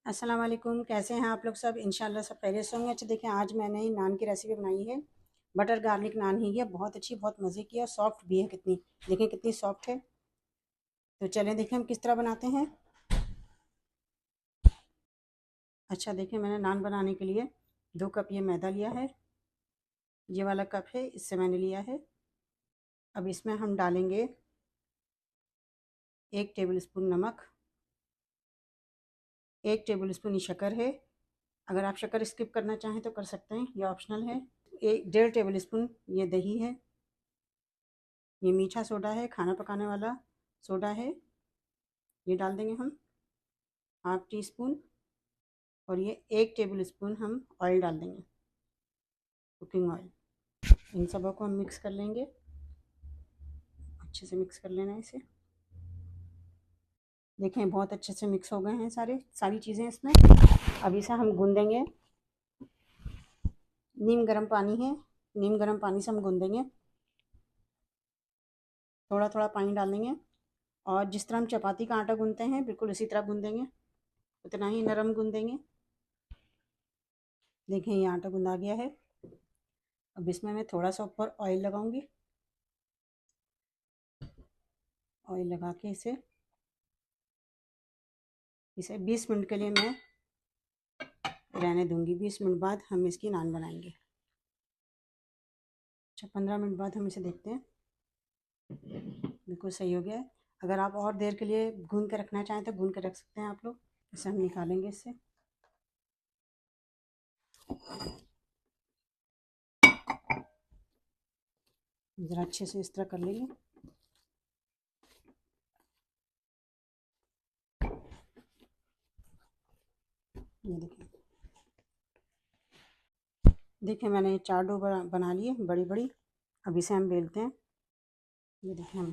अस्सलाम वालेकुम। कैसे हैं आप लोग सब? इंशाल्लाह सब खैरियत से होंगे। अच्छा देखें, आज मैंने नान की रेसिपी बनाई है। बटर गार्लिक नान ही है, बहुत अच्छी, बहुत मज़े की और सॉफ्ट भी है। कितनी देखें, कितनी सॉफ्ट है। तो चलें देखें हम किस तरह बनाते हैं। अच्छा देखें, मैंने नान बनाने के लिए 2 कप ये मैदा लिया है। ये वाला कप है, इससे मैंने लिया है। अब इसमें हम डालेंगे 1 टेबल स्पून नमक, 1 टेबल स्पून शक्कर है। अगर आप शक्कर स्किप करना चाहें तो कर सकते हैं, ये ऑप्शनल है। 1.5 टेबल स्पून ये दही है। ये मीठा सोडा है, खाना पकाने वाला सोडा है, ये डाल देंगे हम 1/2 टीस्पून। और ये 1 टेबल स्पून हम ऑयल डाल देंगे, कुकिंग ऑयल। इन सबों को हम मिक्स कर लेंगे, अच्छे से मिक्स कर लेना है इसे। देखें बहुत अच्छे से मिक्स हो गए हैं सारी चीज़ें इसमें। अब इसे हम गूंदेंगे। नीम गर्म पानी है, नीम गर्म पानी से हम गूंदेंगे। थोड़ा थोड़ा पानी डालेंगे और जिस तरह हम चपाती का आटा गूंदते हैं बिल्कुल उसी तरह गूंदेंगे, उतना ही नरम गूंदेंगे। देखें ये आटा गूंदा गया है। अब इसमें मैं थोड़ा सा ऊपर ऑयल लगाऊंगी। ऑयल लगा के इसे 20 मिनट के लिए मैं रहने दूंगी। 20 मिनट बाद हम इसकी नान बनाएंगे। अच्छा 15 मिनट बाद हम इसे देखते हैं। बिल्कुल सही हो गया है। अगर आप और देर के लिए भून के रखना चाहें तो भून के रख सकते हैं आप लोग। इसे हम निकालेंगे इससे। ज़रा अच्छे से इस तरह कर लेंगे। ये देखिए, देखिए मैंने 4 डो बना लिए बड़ी बड़ी। अब इसे हम बेलते हैं। ये देखिए, हम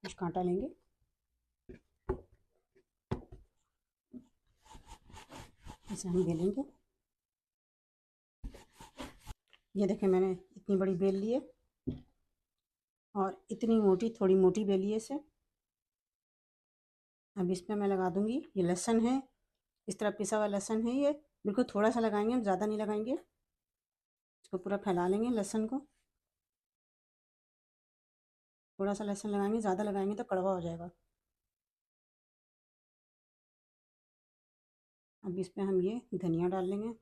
कुछ कांटा लेंगे, इसे हम बेलेंगे। ये देखिए मैंने इतनी बड़ी बेल ली है और इतनी मोटी, थोड़ी मोटी बेली है इसे। अब इस पर मैं लगा दूंगी, ये लहसुन है, इस तरह पिसा हुआ लहसुन है। ये बिल्कुल थोड़ा सा लगाएंगे, हम ज़्यादा नहीं लगाएंगे। इसको पूरा फैला लेंगे लहसुन को। थोड़ा सा लहसुन लगाएंगे, ज़्यादा लगाएंगे तो कड़वा हो जाएगा। अब इस पर हम ये धनिया डाल लेंगे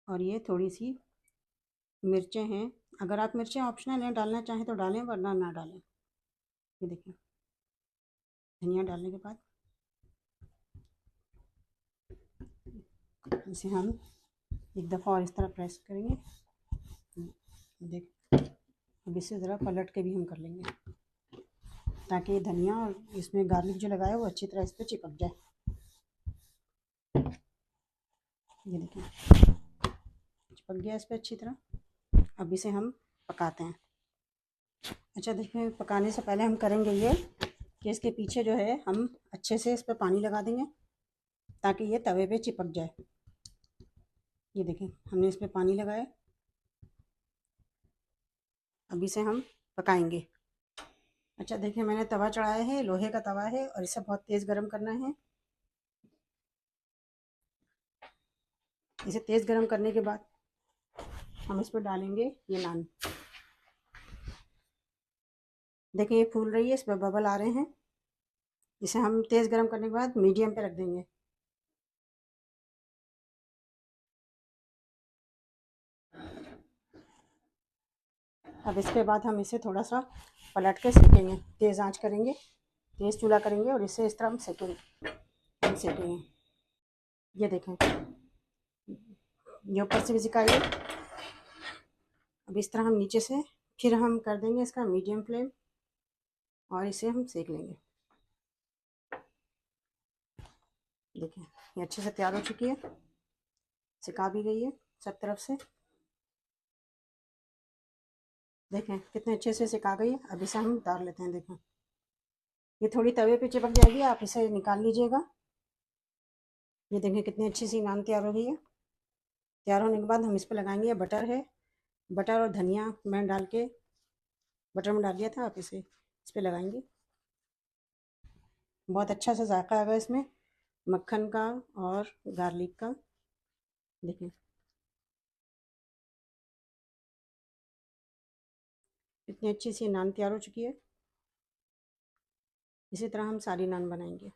और ये थोड़ी सी मिर्चें हैं। अगर आप मिर्चें ऑप्शनल हैं, डालना चाहें तो डालें वरना ना डालें। ये देखिए, धनिया डालने के बाद इसे हम एक दफ़ा और इस तरह प्रेस करेंगे। देख, अब इसे ज़रा पलट के भी हम कर लेंगे ताकि ये धनिया और इसमें गार्लिक जो लगाया है वो अच्छी तरह इस पर चिपक जाए। ये देखिए चिपक गया इस पर अच्छी तरह। अब इसे हम पकाते हैं। अच्छा देखिए, पकाने से पहले हम करेंगे ये कि इसके पीछे जो है हम अच्छे से इस पर पानी लगा देंगे ताकि ये तवे पे चिपक जाए। ये देखें हमने इस पर पानी लगाया। अब इसे हम पकाएंगे। अच्छा देखिए, मैंने तवा चढ़ाया है, लोहे का तवा है और इसे बहुत तेज़ गर्म करना है। इसे तेज़ गर्म करने के बाद हम इस पर डालेंगे ये नान। देखिए ये फूल रही है, इस पर बबल आ रहे हैं। इसे हम तेज़ गर्म करने के बाद मीडियम पे रख देंगे। अब इसके बाद हम इसे थोड़ा सा पलट के सेकेंगे, तेज़ आंच करेंगे, तेज़ चूल्हा करेंगे और इसे इस तरह हम सेकेंगे। ये देखें, ये ऊपर से भी सिकाइए। अब इस तरह हम नीचे से फिर हम कर देंगे इसका मीडियम फ्लेम और इसे हम सेक लेंगे। देखें ये अच्छे से तैयार हो चुकी है, सिका भी गई है सब तरफ से। देखें कितने अच्छे से सिका गई है। अब इसे हम उतार लेते हैं। देखें ये थोड़ी तवे पे चिपक जाएगी, आप इसे निकाल लीजिएगा। ये देखें कितनी अच्छी सी नान तैयार हो गई है। तैयार होने के बाद हम इस पर लगाएंगे, बटर है, बटर और धनिया मैं डाल के बटर में डाल दिया था, आप इसे इस पर लगाएंगे। बहुत अच्छा सा जायका आएगा इसमें मक्खन का और गार्लिक का। देखिए इतनी अच्छी सी नान तैयार हो चुकी है। इसी तरह हम सारी नान बनाएंगे।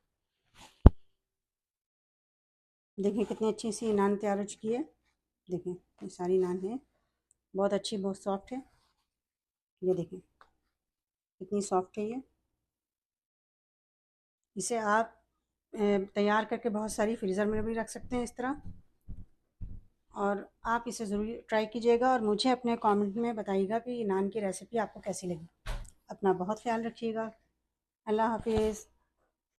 देखिए कितनी अच्छी सी नान तैयार हो चुकी है। देखिए ये सारी नान है, बहुत अच्छी, बहुत सॉफ्ट है। ये देखिए कितनी सॉफ्ट है ये। इसे आप तैयार करके बहुत सारी फ्रीज़र में भी रख सकते हैं इस तरह। और आप इसे ज़रूर ट्राई कीजिएगा और मुझे अपने कमेंट में बताइएगा कि नान की रेसिपी आपको कैसी लगी। अपना बहुत ख्याल रखिएगा। अल्लाह हाफिज़।